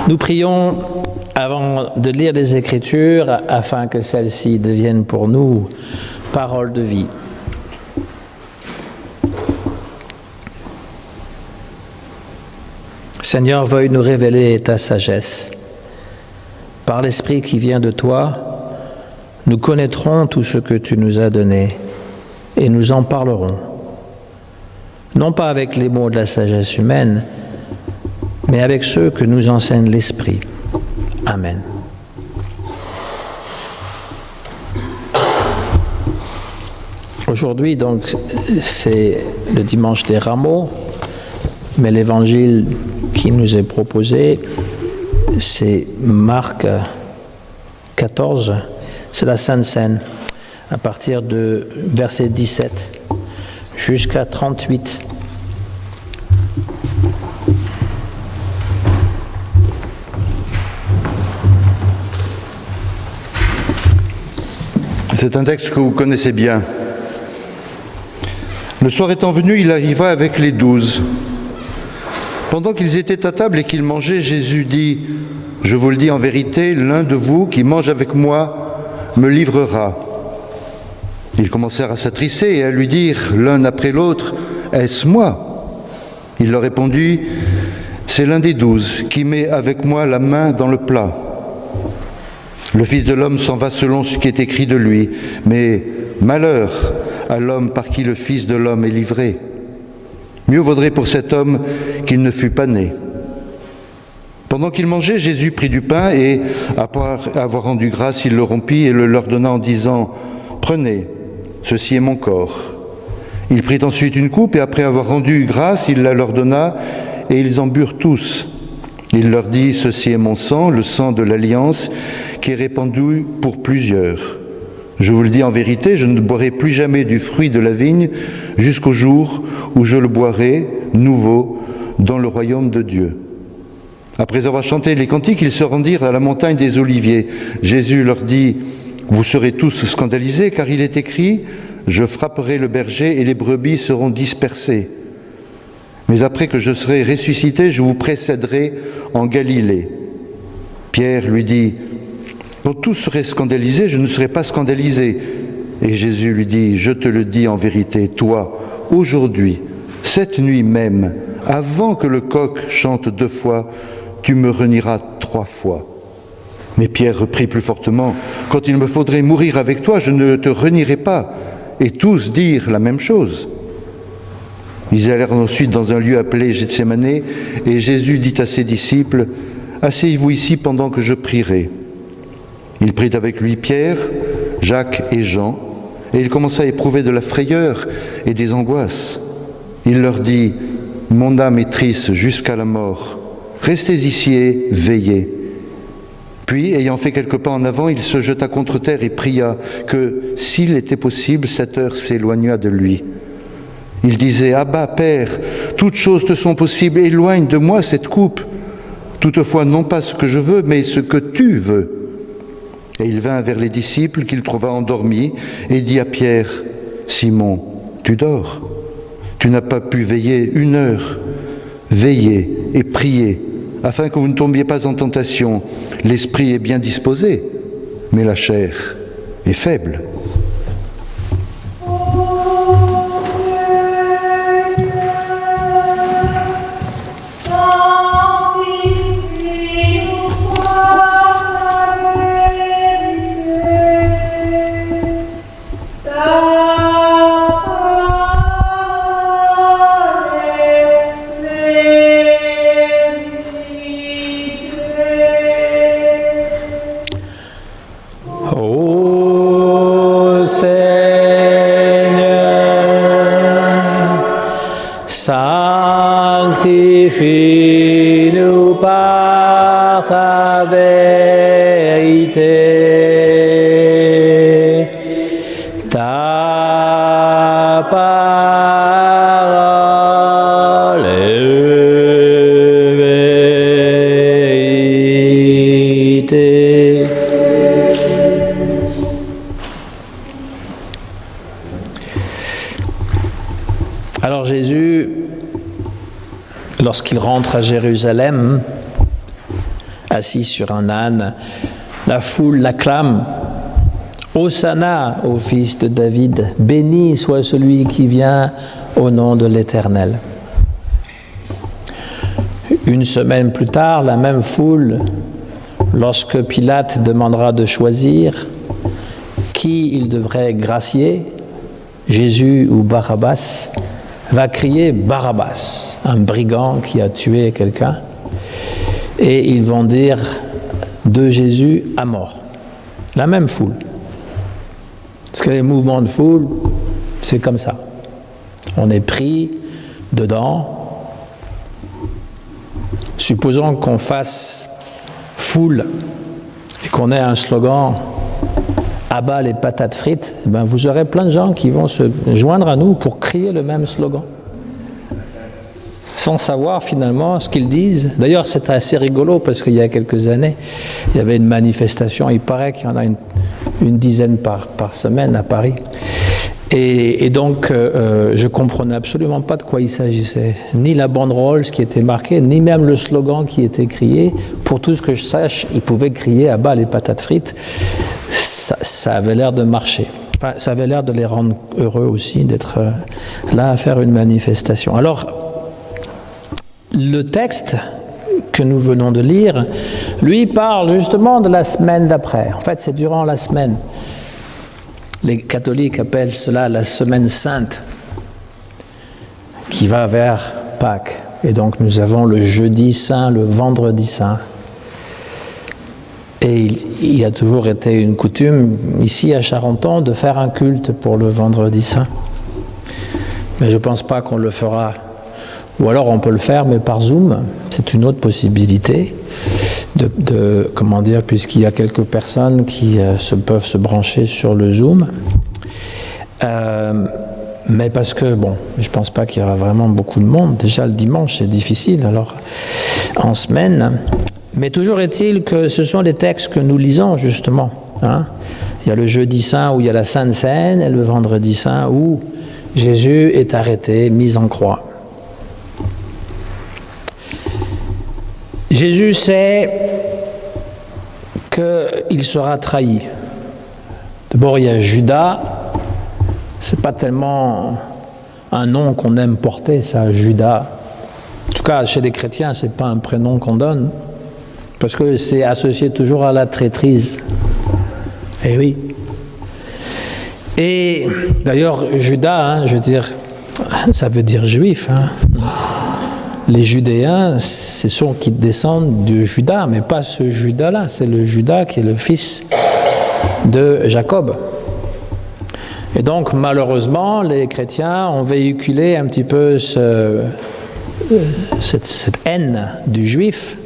Nous prions avant de lire les Écritures afin que celles-ci deviennent pour nous paroles de vie. Seigneur, veuille nous révéler ta sagesse. Par l'Esprit qui vient de toi, nous connaîtrons tout ce que tu nous as donné et nous en parlerons. Non pas avec les mots de la sagesse humaine, mais avec ceux que nous enseigne l'Esprit. Amen. Aujourd'hui, donc, c'est le dimanche des Rameaux, mais l'évangile qui nous est proposé, c'est Marc 14, c'est la Sainte Seine, à partir de verset 17 jusqu'à 38. C'est un texte que vous connaissez bien. Le soir étant venu, il arriva avec les 12. Pendant qu'ils étaient à table et qu'ils mangeaient, Jésus dit : « Je vous le dis en vérité, l'un de vous qui mange avec moi me livrera. » Ils commencèrent à s'attrister et à lui dire l'un après l'autre : « Est-ce moi ?» Il leur répondit : « C'est l'un des 12 qui met avec moi la main dans le plat. Le Fils de l'homme s'en va selon ce qui est écrit de lui, mais malheur à l'homme par qui le Fils de l'homme est livré. Mieux vaudrait pour cet homme qu'il ne fût pas né. » Pendant qu'ils mangeaient, Jésus prit du pain et, après avoir rendu grâce, il le rompit et le leur donna en disant : « Prenez, ceci est mon corps. » Il prit ensuite une coupe et après avoir rendu grâce, il la leur donna et ils en burent tous. Il leur dit : « Ceci est mon sang, le sang de l'Alliance, qui est répandu pour plusieurs. Je vous le dis en vérité, je ne boirai plus jamais du fruit de la vigne jusqu'au jour où je le boirai nouveau dans le royaume de Dieu. » Après avoir chanté les cantiques, ils se rendirent à la montagne des Oliviers. Jésus leur dit : « Vous serez tous scandalisés, car il est écrit : je frapperai le berger et les brebis seront dispersées. Mais après que je serai ressuscité, je vous précéderai en Galilée. » Pierre lui dit : « Quand tous seraient scandalisés, je ne serai pas scandalisé. » Et Jésus lui dit : « Je te le dis en vérité, toi, aujourd'hui, cette nuit même, avant que le coq chante 2 fois, tu me renieras 3 fois. » Mais Pierre reprit plus fortement : « Quand il me faudrait mourir avec toi, je ne te renierai pas. » Et tous dirent la même chose. Ils allèrent ensuite dans un lieu appelé Gethsémane, et Jésus dit à ses disciples : « Asseyez-vous ici pendant que je prierai. » Il prit avec lui Pierre, Jacques et Jean, et il commença à éprouver de la frayeur et des angoisses. Il leur dit : « Mon âme est triste jusqu'à la mort. Restez ici et veillez. » Puis, ayant fait quelques pas en avant, il se jeta contre terre et pria que, s'il était possible, cette heure s'éloignât de lui. Il disait : « Abba, Père, toutes choses te sont possibles, éloigne de moi cette coupe. Toutefois, non pas ce que je veux, mais ce que tu veux. » Et il vint vers les disciples qu'il trouva endormis et dit à Pierre : « Simon, tu dors ? Tu n'as pas pu veiller 1 heure ? Veillez et priez, afin que vous ne tombiez pas en tentation. L'esprit est bien disposé, mais la chair est faible. » Sanctifie-nous par ta vérité. Ta parole est vérité. Alors Jésus, lorsqu'il rentre à Jérusalem, assis sur un âne. La foule l'acclame. Hosanna au fils de David, béni soit celui qui vient au nom de l'Éternel. Une semaine plus tard, la même foule, lorsque Pilate demandera de choisir qui il devrait gracier, Jésus ou Barabbas, va crier Barabbas, un brigand qui a tué quelqu'un, et ils vont dire de Jésus à mort. La même foule. Parce que les mouvements de foule, c'est comme ça. On est pris dedans. Supposons qu'on fasse foule et qu'on ait un slogan « à bas les patates frites », ben vous aurez plein de gens qui vont se joindre à nous pour crier le même slogan, sans savoir finalement ce qu'ils disent. D'ailleurs, c'est assez rigolo parce qu'il y a quelques années, il y avait une manifestation, il paraît qu'il y en a une dizaine par semaine à Paris. Et donc, je ne comprenais absolument pas de quoi il s'agissait. Ni la banderole, ce qui était marqué, ni même le slogan qui était crié. Pour tout ce que je sache, ils pouvaient crier à bas les patates frites. Ça avait l'air de marcher. Enfin, ça avait l'air de les rendre heureux aussi, d'être là à faire une manifestation. Alors, le texte que nous venons de lire, lui parle justement de la semaine d'après. En fait, c'est durant la semaine. Les catholiques appellent cela la semaine sainte, qui va vers Pâques. Et donc nous avons le jeudi saint, le vendredi saint. Et il a toujours été une coutume, ici à Charenton, de faire un culte pour le vendredi saint. Mais je ne pense pas qu'on le fera. Ou alors on peut le faire, mais par Zoom, c'est une autre possibilité. Comment dire, puisqu'il y a quelques personnes qui peuvent se brancher sur le Zoom. Mais parce que, bon, je ne pense pas qu'il y aura vraiment beaucoup de monde. Déjà, le dimanche, c'est difficile, alors en semaine. Mais toujours est-il que ce sont les textes que nous lisons, justement. Hein. Il y a le jeudi saint où il y a la Sainte Seine, et le vendredi saint où Jésus est arrêté, mis en croix. Jésus sait qu'il sera trahi. D'abord, il y a Judas. C'est pas tellement un nom qu'on aime porter, ça, Judas. En tout cas, chez les chrétiens, c'est pas un prénom qu'on donne, parce que c'est associé toujours à la traîtrise. Eh oui. Et d'ailleurs, Judas, je veux dire, ça veut dire juif. Les Judéens, c'est ceux qui descendent de Judas, mais pas ce Judas-là, c'est le Judas qui est le fils de Jacob. Et donc, malheureusement, les chrétiens ont véhiculé un petit peu cette haine du juif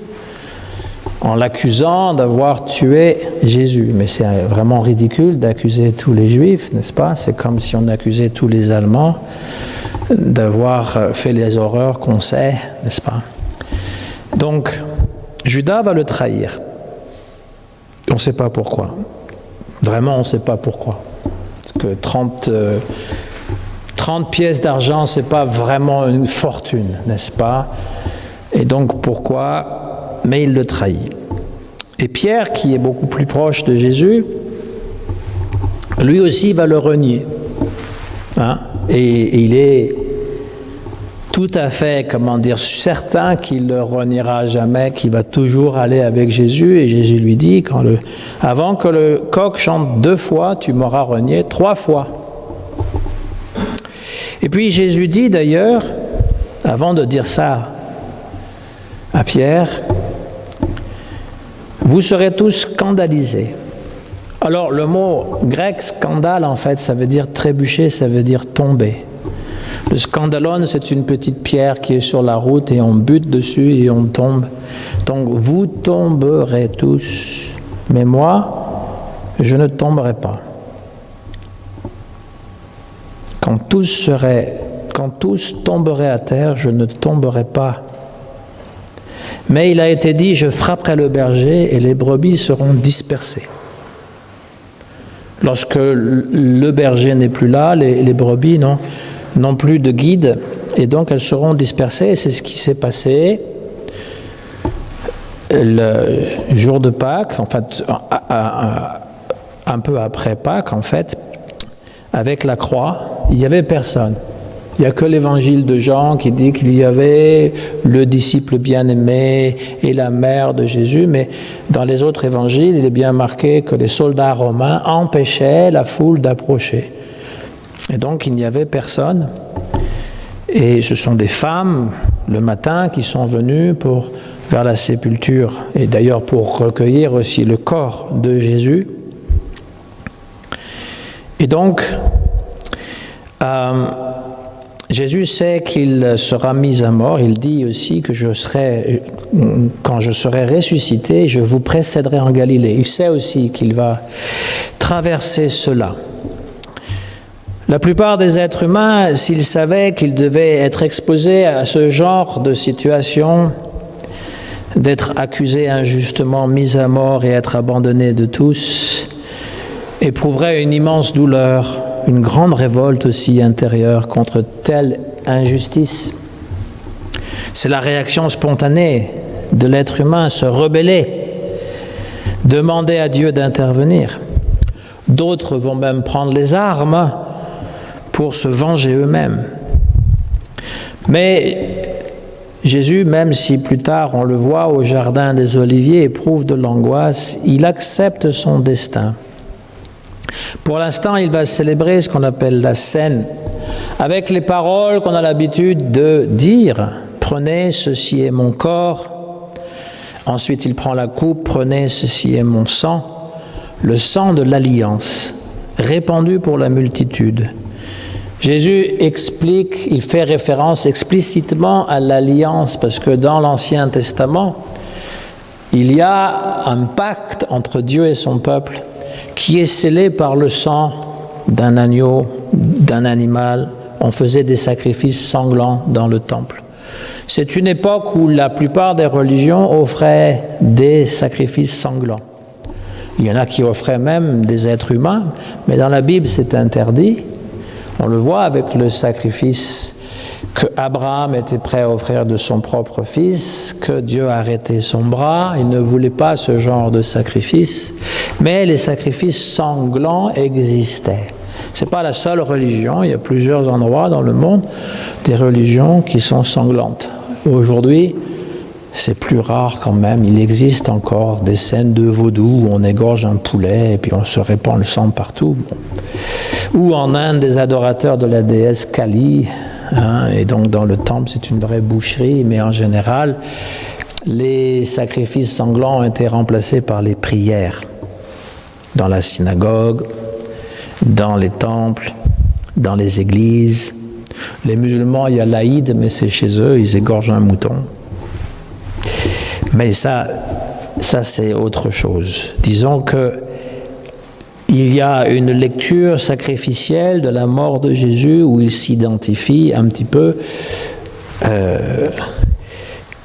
en l'accusant d'avoir tué Jésus. Mais c'est vraiment ridicule d'accuser tous les juifs, n'est-ce pas? C'est comme si on accusait tous les Allemands d'avoir fait les horreurs qu'on sait, n'est-ce pas? Donc, Judas va le trahir. On ne sait pas pourquoi. Vraiment, on ne sait pas pourquoi. Parce que 30 pièces d'argent, ce n'est pas vraiment une fortune, n'est-ce pas? Et donc, pourquoi? Mais il le trahit. Et Pierre, qui est beaucoup plus proche de Jésus, lui aussi va le renier. Et il est tout à fait, certain qu'il ne le reniera jamais, qu'il va toujours aller avec Jésus. Et Jésus lui dit, avant que le coq chante 2 fois, tu m'auras renié 3 fois. Et puis Jésus dit d'ailleurs, avant de dire ça à Pierre, vous serez tous scandalisés. Alors, le mot grec scandale, en fait, ça veut dire trébucher, ça veut dire tomber. Le scandalon, c'est une petite pierre qui est sur la route et on bute dessus et on tombe. Donc, vous tomberez tous, mais moi, je ne tomberai pas. Quand tous tomberaient à terre, je ne tomberai pas. Mais il a été dit, je frapperai le berger et les brebis seront dispersées. Lorsque le berger n'est plus là, les brebis n'ont plus de guide, et donc elles seront dispersées, et c'est ce qui s'est passé. le jour de Pâques, en fait, un peu après Pâques, en fait, avec la croix, il n'y avait personne. Il n'y a que l'évangile de Jean qui dit qu'il y avait le disciple bien-aimé et la mère de Jésus, mais dans les autres évangiles, il est bien marqué que les soldats romains empêchaient la foule d'approcher. Et donc, il n'y avait personne. Et ce sont des femmes, le matin, qui sont venues vers la sépulture, et d'ailleurs pour recueillir aussi le corps de Jésus. Et donc, Jésus sait qu'il sera mis à mort. Il dit aussi que quand je serai ressuscité, je vous précéderai en Galilée. Il sait aussi qu'il va traverser cela. La plupart des êtres humains, s'ils savaient qu'ils devaient être exposés à ce genre de situation, d'être accusés injustement, mis à mort et être abandonnés de tous, éprouveraient une immense douleur, une grande révolte aussi intérieure contre telle injustice. C'est la réaction spontanée de l'être humain, se rebeller, demander à Dieu d'intervenir. D'autres vont même prendre les armes pour se venger eux-mêmes. Mais Jésus, même si plus tard on le voit au jardin des Oliviers, éprouve de l'angoisse, il accepte son destin. Pour l'instant, il va célébrer ce qu'on appelle la scène, avec les paroles qu'on a l'habitude de dire. Prenez, ceci est mon corps. Ensuite, il prend la coupe, prenez, ceci est mon sang, le sang de l'alliance, répandu pour la multitude. Jésus explique, il fait référence explicitement à l'alliance, parce que dans l'Ancien Testament, il y a un pacte entre Dieu et son peuple qui est scellé par le sang d'un agneau, d'un animal. On faisait des sacrifices sanglants dans le temple. C'est une époque où la plupart des religions offraient des sacrifices sanglants. Il y en a qui offraient même des êtres humains, mais dans la Bible c'est interdit. On le voit avec le sacrifice que Abraham était prêt à offrir de son propre fils, que Dieu a arrêté son bras. Il ne voulait pas ce genre de sacrifice, mais les sacrifices sanglants existaient. Ce n'est pas la seule religion, il y a plusieurs endroits dans le monde, des religions qui sont sanglantes. Aujourd'hui, c'est plus rare quand même, il existe encore des scènes de vaudou où on égorge un poulet et puis on se répand le sang partout. Ou en Inde, des adorateurs de la déesse Kali, et donc dans le temple c'est une vraie boucherie, mais en général, les sacrifices sanglants ont été remplacés par les prières dans la synagogue, dans les temples, dans les églises. Les musulmans, il y a l'Aïd, mais c'est chez eux, ils égorgent un mouton. Mais ça c'est autre chose. Disons que il y a une lecture sacrificielle de la mort de Jésus où il s'identifie un petit peu,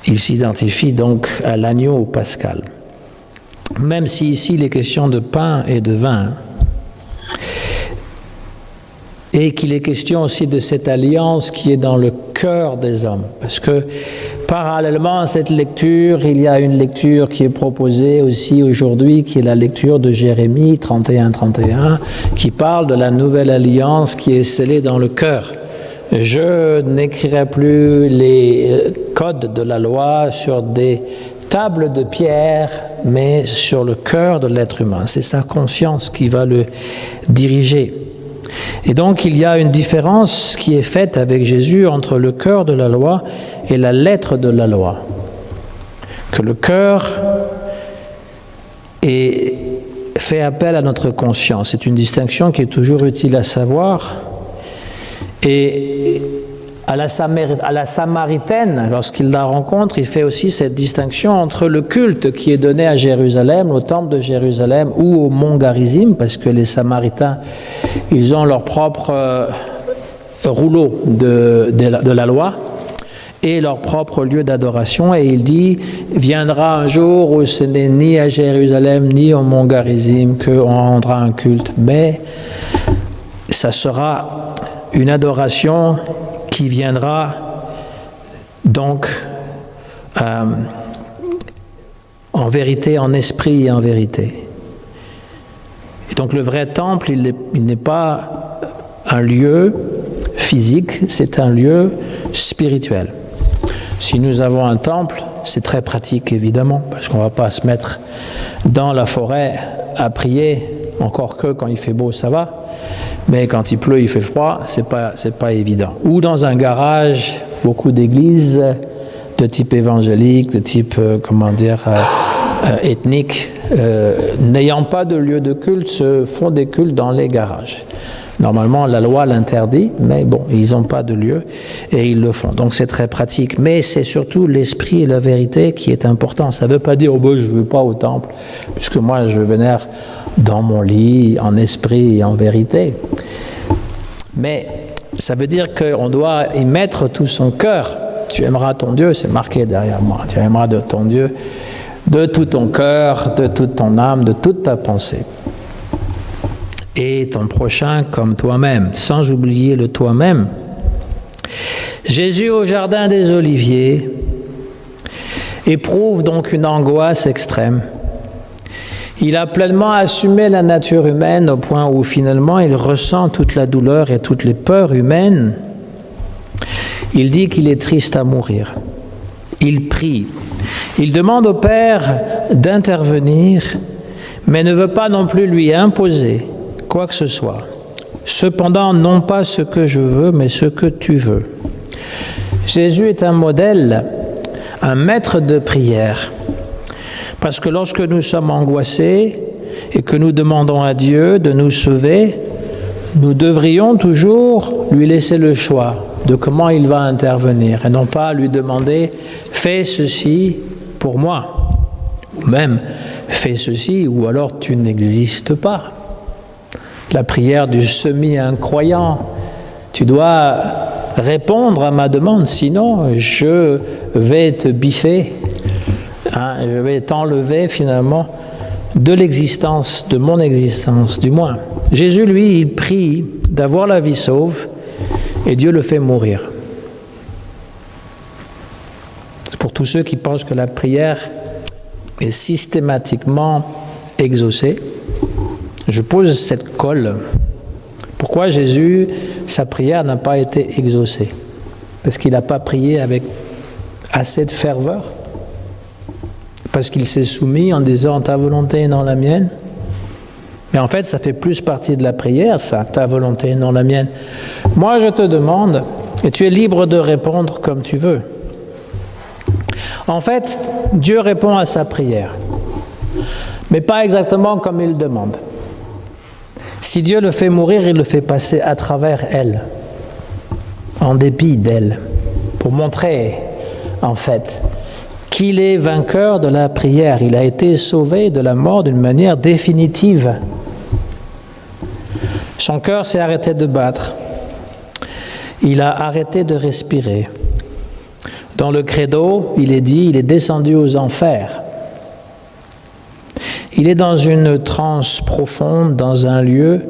il s'identifie donc à l'agneau pascal. Même si ici il est question de pain et de vin, et qu'il est question aussi de cette alliance qui est dans le cœur des hommes, parce que parallèlement à cette lecture, il y a une lecture qui est proposée aussi aujourd'hui, qui est la lecture de Jérémie 31-31, qui parle de la nouvelle alliance qui est scellée dans le cœur. Je n'écrirai plus les codes de la loi sur des tables de pierre, mais sur le cœur de l'être humain. C'est sa conscience qui va le diriger. Et donc il y a une différence qui est faite avec Jésus entre le cœur de la loi et la lettre de la loi. Que le cœur fait appel à notre conscience. C'est une distinction qui est toujours utile à savoir. Et à la Samaritaine, lorsqu'il la rencontre, il fait aussi cette distinction entre le culte qui est donné à Jérusalem, au temple de Jérusalem ou au mont Garizim, parce que les Samaritains, ils ont leur propre rouleau de la loi et leur propre lieu d'adoration. Et il dit, viendra un jour où ce n'est ni à Jérusalem ni au mont Garizim qu'on rendra un culte, mais ça sera une adoration qui viendra donc en vérité, en esprit et en vérité. Et donc le vrai temple, il n'est pas un lieu physique, c'est un lieu spirituel. Si nous avons un temple, c'est très pratique évidemment, parce qu'on ne va pas se mettre dans la forêt à prier, encore que quand il fait beau ça va, mais quand il pleut, il fait froid, c'est pas évident. Ou dans un garage, beaucoup d'églises de type évangélique, de type, ethnique, n'ayant pas de lieu de culte, se font des cultes dans les garages. Normalement, la loi l'interdit, mais bon, ils n'ont pas de lieu et ils le font. Donc c'est très pratique. Mais c'est surtout l'esprit et la vérité qui est important. Ça ne veut pas dire, je ne veux pas au temple, puisque moi je vénère dans mon lit, en esprit et en vérité. Mais ça veut dire qu'on doit y mettre tout son cœur. Tu aimeras ton Dieu, c'est marqué derrière moi. Tu aimeras de ton Dieu de tout ton cœur, de toute ton âme, de toute ta pensée. Et ton prochain comme toi-même, sans oublier le toi-même. Jésus au jardin des Oliviers éprouve donc une angoisse extrême. Il a pleinement assumé la nature humaine au point où finalement il ressent toute la douleur et toutes les peurs humaines. Il dit qu'il est triste à mourir. Il prie. Il demande au Père d'intervenir, mais ne veut pas non plus lui imposer quoi que ce soit. Cependant, non pas ce que je veux, mais ce que tu veux. Jésus est un modèle, un maître de prière. Parce que lorsque nous sommes angoissés et que nous demandons à Dieu de nous sauver, nous devrions toujours lui laisser le choix de comment il va intervenir et non pas lui demander « fais ceci pour moi » ou même « fais ceci » ou alors « tu n'existes pas ». La prière du semi-incroyant, tu dois répondre à ma demande, sinon je vais te biffer, je vais t'enlever finalement de l'existence, de mon existence du moins. Jésus, lui, il prie d'avoir la vie sauve et Dieu le fait mourir. C'est pour tous ceux qui pensent que la prière est systématiquement exaucée. Je pose cette colle. Pourquoi Jésus, sa prière n'a pas été exaucée? Parce qu'il n'a pas prié avec assez de ferveur? Parce qu'il s'est soumis en disant « ta volonté est non la mienne ». Mais en fait, ça fait plus partie de la prière, ça, ta volonté est non la mienne. Moi, je te demande, et tu es libre de répondre comme tu veux. En fait, Dieu répond à sa prière, mais pas exactement comme il demande. Si Dieu le fait mourir, il le fait passer à travers elle, en dépit d'elle, pour montrer, en fait, qu'il est vainqueur de la prière. Il a été sauvé de la mort d'une manière définitive. Son cœur s'est arrêté de battre. Il a arrêté de respirer. Dans le credo, il est dit, il est descendu aux enfers. Il est dans une transe profonde, dans un lieu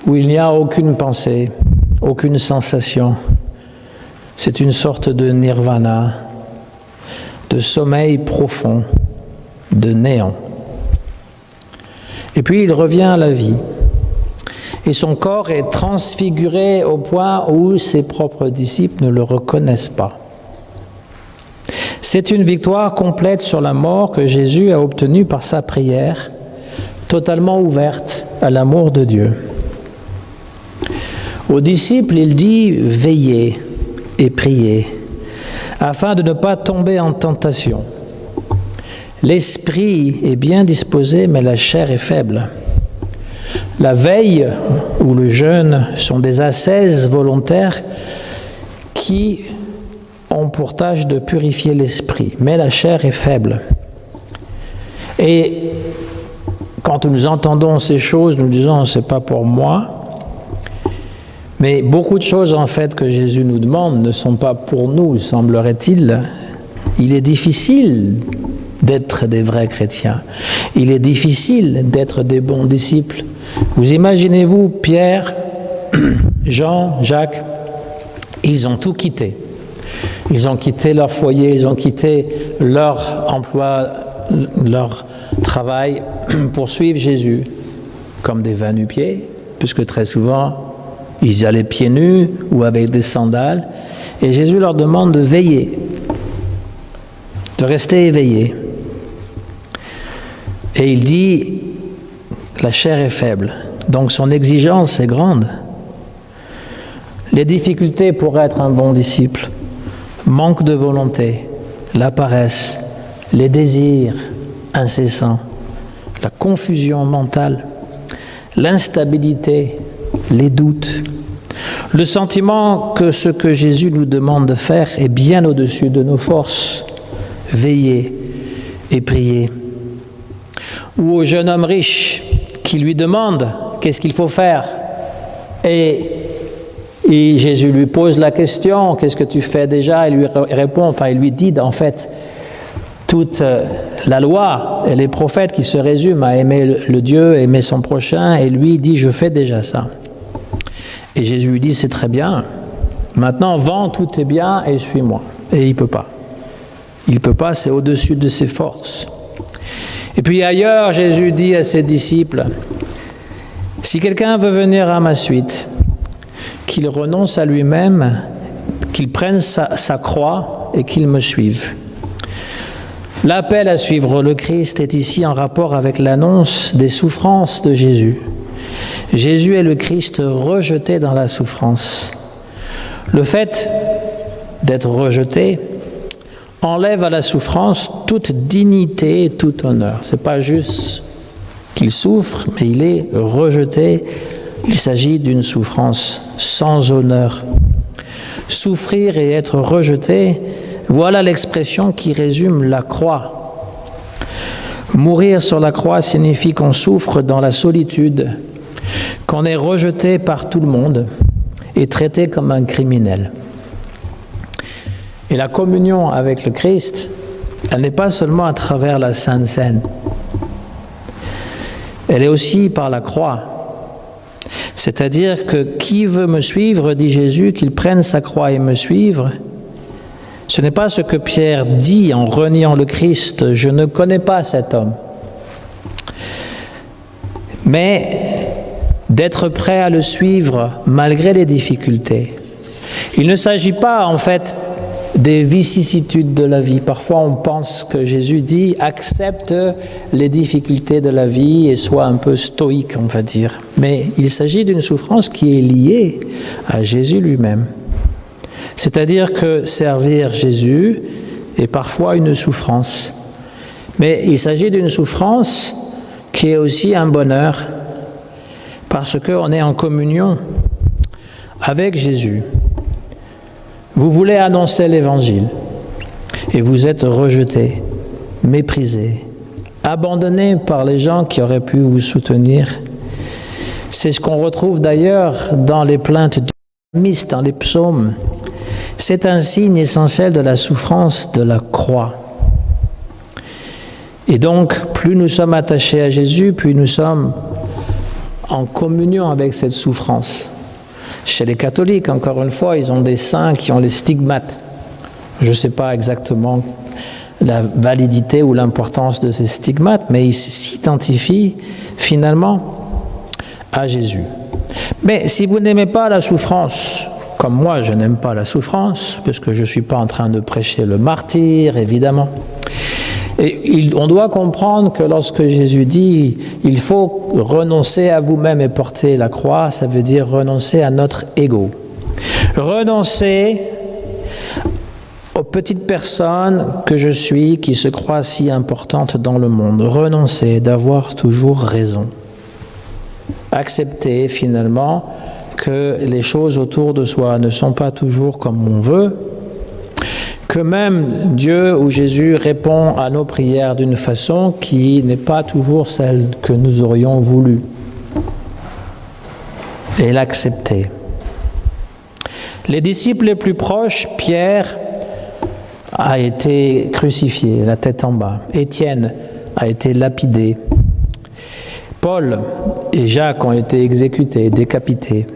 où il n'y a aucune pensée, aucune sensation. C'est une sorte de nirvana, de sommeil profond, de néant. Et puis il revient à la vie. Et son corps est transfiguré au point où ses propres disciples ne le reconnaissent pas. C'est une victoire complète sur la mort que Jésus a obtenue par sa prière, totalement ouverte à l'amour de Dieu. Aux disciples, il dit « veillez et priez » afin de ne pas tomber en tentation. L'esprit est bien disposé, mais la chair est faible. La veille ou le jeûne sont des ascèses volontaires qui ont pour tâche de purifier l'esprit, mais la chair est faible. Et quand nous entendons ces choses, nous disons « c'est pas pour moi », mais beaucoup de choses en fait que Jésus nous demande ne sont pas pour nous, semblerait-il. Il est difficile d'être des vrais chrétiens. Il est difficile d'être des bons disciples. Vous imaginez-vous Pierre, Jean, Jacques, ils ont tout quitté. Ils ont quitté leur foyer, ils ont quitté leur emploi leur travail pour suivre Jésus comme des va-nu-pieds, puisque très souvent, ils allaient pieds nus ou avec des sandales. Et Jésus leur demande de veiller, de rester éveillés. Et il dit, la chair est faible, donc son exigence est grande. Les difficultés pour être un bon disciple, manque de volonté, la paresse, les désirs incessants, la confusion mentale, l'instabilité, les doutes, le sentiment que ce que Jésus nous demande de faire est bien au-dessus de nos forces, veiller et prier. Ou au jeune homme riche qui lui demande qu'est-ce qu'il faut faire. Et Jésus lui pose la question, qu'est-ce que tu fais déjà? Il lui répond, il lui dit en fait, toute la loi et les prophètes qui se résument à aimer le Dieu, aimer son prochain, et lui dit, je fais déjà ça. Et Jésus lui dit, c'est très bien, maintenant vends tous tes biens et suis-moi. Et il ne peut pas. Il ne peut pas, c'est au-dessus de ses forces. Et puis ailleurs, Jésus dit à ses disciples, si quelqu'un veut venir à ma suite, qu'il renonce à lui-même, qu'il prenne sa croix et qu'il me suive. L'appel à suivre le Christ est ici en rapport avec l'annonce des souffrances de Jésus. Jésus est le Christ rejeté dans la souffrance. Le fait d'être rejeté enlève à la souffrance toute dignité et tout honneur. Ce n'est pas juste qu'il souffre, mais il est rejeté. Il s'agit d'une souffrance sans honneur. Souffrir et être rejeté, voilà l'expression qui résume la croix. Mourir sur la croix signifie qu'on souffre dans la solitude, qu'on est rejeté par tout le monde et traité comme un criminel. Et la communion avec le Christ, elle n'est pas seulement à travers la Sainte Seine, elle est aussi par la croix. C'est-à-dire que qui veut me suivre, dit Jésus, qu'il prenne sa croix et me suivre. Ce n'est pas ce que Pierre dit en reniant le Christ, je ne connais pas cet homme. Mais d'être prêt à le suivre malgré les difficultés. Il ne s'agit pas en fait des vicissitudes de la vie. Parfois on pense que Jésus dit accepte les difficultés de la vie et sois un peu stoïque, on va dire. Mais il s'agit d'une souffrance qui est liée à Jésus lui-même. C'est-à-dire que servir Jésus est parfois une souffrance. Mais il s'agit d'une souffrance qui est aussi un bonheur parce qu'on est en communion avec Jésus. Vous voulez annoncer l'Évangile et vous êtes rejeté, méprisé, abandonné par les gens qui auraient pu vous soutenir. C'est ce qu'on retrouve d'ailleurs dans les plaintes du psalmiste, dans les psaumes. C'est un signe essentiel de la souffrance de la croix. Et donc, plus nous sommes attachés à Jésus, plus nous sommes en communion avec cette souffrance. Chez les catholiques, encore une fois, ils ont des saints qui ont les stigmates. Je ne sais pas exactement la validité ou l'importance de ces stigmates, mais ils s'identifient finalement à Jésus. Mais si vous n'aimez pas la souffrance, comme moi je n'aime pas la souffrance, parce que je ne suis pas en train de prêcher le martyre, évidemment, et on doit comprendre que lorsque Jésus dit « il faut renoncer à vous-même et porter la croix », ça veut dire renoncer à notre ego. Renoncer aux petites personnes que je suis, qui se croient si importantes dans le monde. Renoncer d'avoir toujours raison. Accepter finalement que les choses autour de soi ne sont pas toujours comme on veut, que même Dieu ou Jésus répond à nos prières d'une façon qui n'est pas toujours celle que nous aurions voulu. Et l'accepter. Les disciples les plus proches, Pierre a été crucifié, la tête en bas. Étienne a été lapidé. Paul et Jacques ont été exécutés, décapités.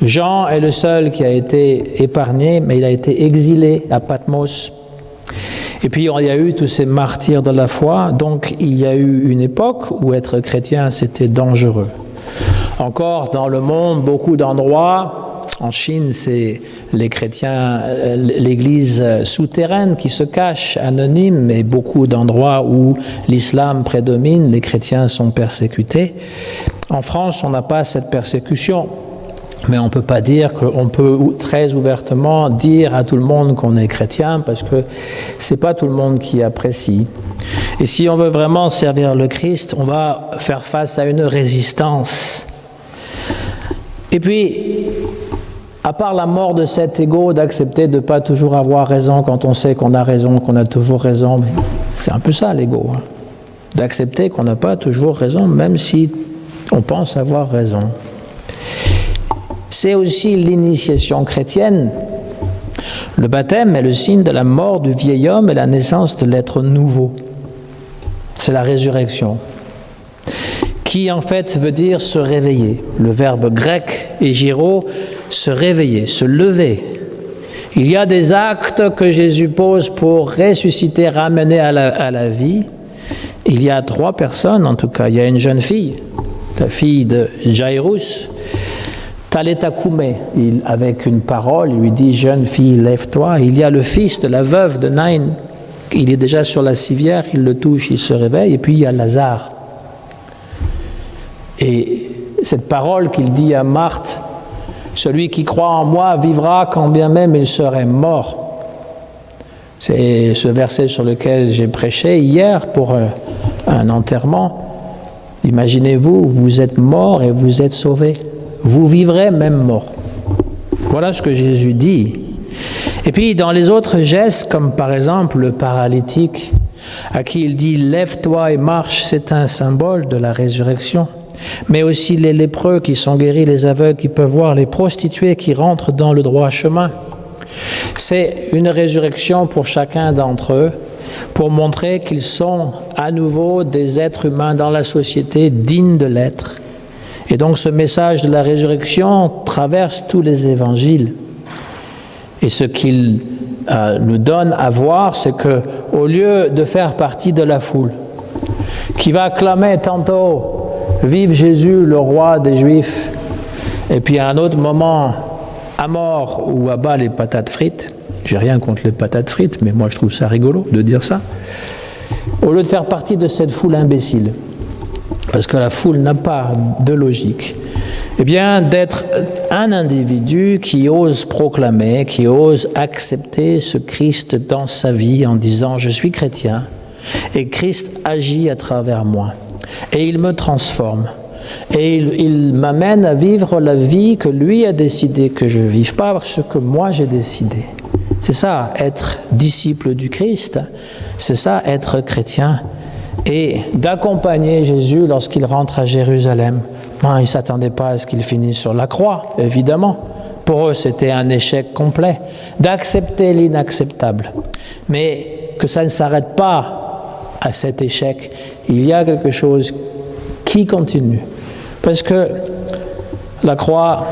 Jean est le seul qui a été épargné, mais il a été exilé à Patmos. Et puis il y a eu tous ces martyrs de la foi, donc il y a eu une époque où être chrétien c'était dangereux. Encore dans le monde, beaucoup d'endroits, en Chine c'est les chrétiens, l'église souterraine qui se cache, anonyme, mais beaucoup d'endroits où l'islam prédomine, les chrétiens sont persécutés. En France, on n'a pas cette persécution, mais on ne peut pas dire qu'on peut très ouvertement dire à tout le monde qu'on est chrétien, parce que ce n'est pas tout le monde qui apprécie. Et si on veut vraiment servir le Christ, on va faire face à une résistance. Et puis, à part la mort de cet ego, d'accepter de ne pas toujours avoir raison quand on sait qu'on a raison, qu'on a toujours raison, mais c'est un peu ça l'ego, hein. D'accepter qu'on n'a pas toujours raison, même si on pense avoir raison. C'est aussi l'initiation chrétienne. Le baptême est le signe de la mort du vieil homme et la naissance de l'être nouveau. C'est la résurrection, qui en fait veut dire se réveiller. Le verbe grec égyro, se réveiller, se lever. Il y a des actes que Jésus pose pour ressusciter, ramener à la vie. Il y a 3 personnes, en tout cas. Il y a une jeune fille, la fille de Jairus, Talitha koumé, avec une parole, il lui dit « Jeune fille, lève-toi ». Il y a le fils de la veuve de Naïn, il est déjà sur la civière, il le touche, il se réveille. Et puis il y a Lazare. Et cette parole qu'il dit à Marthe, « Celui qui croit en moi vivra quand bien même il serait mort ». C'est ce verset sur lequel j'ai prêché hier pour un enterrement. Imaginez-vous, vous êtes mort et vous êtes sauvé. Vous vivrez même mort. Voilà ce que Jésus dit. Et puis dans les autres gestes, comme par exemple le paralytique, à qui il dit « Lève-toi et marche », c'est un symbole de la résurrection. Mais aussi les lépreux qui sont guéris, les aveugles qui peuvent voir, les prostituées qui rentrent dans le droit chemin. C'est une résurrection pour chacun d'entre eux, pour montrer qu'ils sont à nouveau des êtres humains dans la société dignes de l'être. Et donc ce message de la résurrection traverse tous les évangiles. Et ce qu'il nous donne à voir, c'est que au lieu de faire partie de la foule, qui va acclamer tantôt « Vive Jésus, le roi des Juifs », et puis à un autre moment, à mort ou à bas les patates frites, j'ai rien contre les patates frites, mais moi je trouve ça rigolo de dire ça, au lieu de faire partie de cette foule imbécile, parce que la foule n'a pas de logique, eh bien d'être un individu qui ose proclamer, qui ose accepter ce Christ dans sa vie en disant « Je suis chrétien et Christ agit à travers moi et il me transforme et il m'amène à vivre la vie que lui a décidé que je ne vive pas ce que moi j'ai décidé ». C'est ça, être disciple du Christ, c'est ça, être chrétien. Et d'accompagner Jésus lorsqu'il rentre à Jérusalem. Ils ne s'attendaient pas à ce qu'il finisse sur la croix, évidemment. Pour eux, c'était un échec complet. D'accepter l'inacceptable. Mais que ça ne s'arrête pas à cet échec. Il y a quelque chose qui continue. Parce que la croix,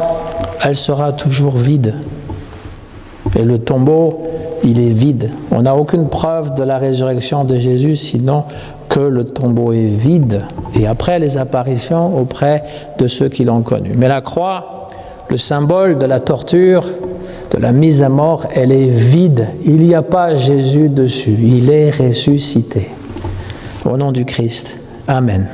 elle sera toujours vide. Et le tombeau, il est vide. On n'a aucune preuve de la résurrection de Jésus, sinon que le tombeau est vide. Et après les apparitions auprès de ceux qui l'ont connu. Mais la croix, le symbole de la torture, de la mise à mort, elle est vide. Il n'y a pas Jésus dessus. Il est ressuscité. Au nom du Christ. Amen.